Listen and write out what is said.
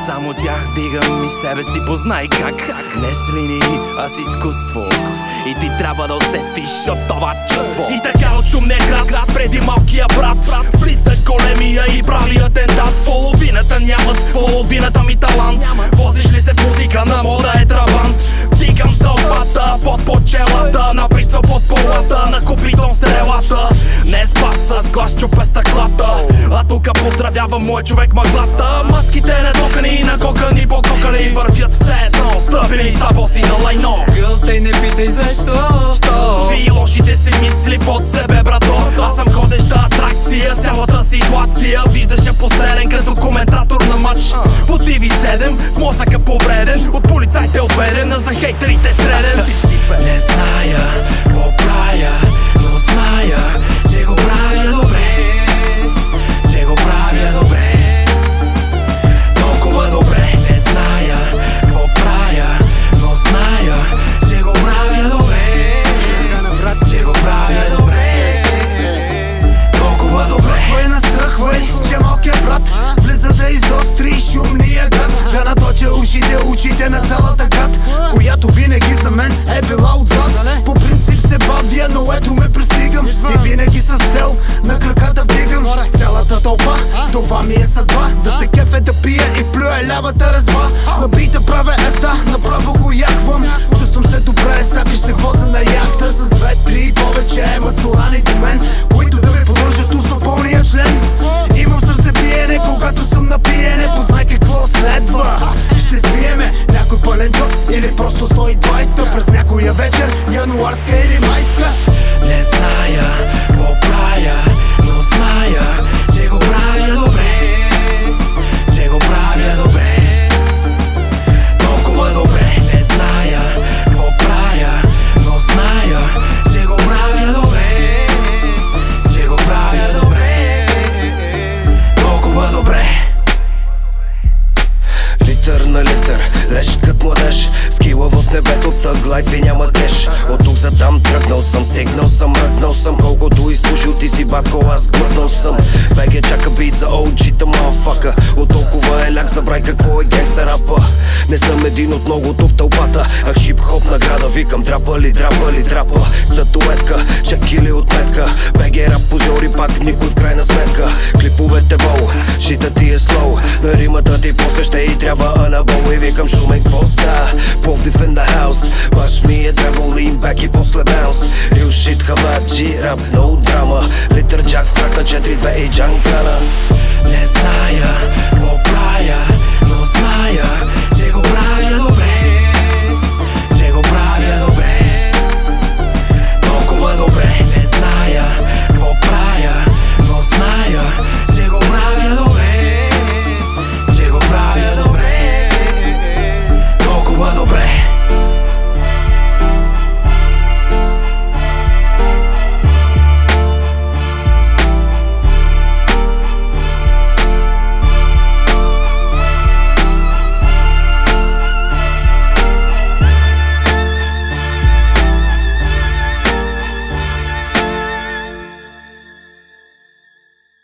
само тях дигам и себе си познай как. Не с линии, а с изкуство. И ти трябва да усетиш от това чувство. И така от шумния град, преди малкия брат влиза големия и прави атентат. Половината нямат, половината ми талант. Возиш ли се в музика, на мода е трабант. Вдигам тълпата под почелата, на прицел под полата, на купитон стрелата. Не спаса с глас чупе стъклата, а тука поздравява мой човек мъглата. Мъцките недокани, нагокани, пококани, вървят все едно, стъпени са боси на лайно. Гълтай, не питай защо. Сви лошите си мисли под себе, брато. Аз съм ходеща атракция, цялата ситуация виждаше последен като коментатор на матч. По TV7, в мозъка повреден, от полицайите обеден, а за хейтерите среден. Не зная какво правя, но зная, че го правя добре. Че го правя добре. Толкова добре. Не зная какво правя, но зная, че го правя добре. Че го правя добре. Толкова добре. Хвай настръхвай, че малкият брат влиза да изостри шумния град. Да наточа ушите на цялата град, която винаги за мен е била отзад. По принцип се бавя, но ето ме пристигам и винаги с цел на краката вдигам цялата тълпа. Това ми е съдба, да се кефе, да пия и плюя лявата резба. На бита правя еста, направо го яхвам. Чувствам се добре, сякаш се воза на яхта с 2-3 повече мацурани до мен, които да ми поддържат устно пълния член. Имам сърцебиене, когато съм на пиене. Познай какво следва. Ще свиеме някой пълен джоб или просто 120 през някоя вечер, януарска или майска. Не зная какво правя, но зная, че го правя добре. Че го правя добре. Толкова добре. Не зная какво правя, но зная, че го правя добре. Че го правя добре. Толкова добре. Литър на литър, леш кът младеж, скила в небето, тъг лайф и няма кеш. От тук за там тръгнал съм, стигнал съм, мръкнал съм. Колкото изслушал ти си батко, аз глътнал съм. БГ чака бит за OG-та, мафака. От толкова е ляк, забрай какво е гангста рапа. Не съм един от многото в тълпата, а хип-хоп награда викам. Драпа ли, драпа ли, драпа. Статуетка, чек или отметка. БГ рап позори пак, никой в крайна сметка. Клиповете вол, шита ти е слоу. На римата ти после ще и трябва анабол. И викам шумен, какво ста? Повдив in the house, баш ми е драго, lean back и после bounce. Real shit, хаваджи, рап, no драма. Литър джак в трак на 4-2 и джанкана. Не зная какво правя,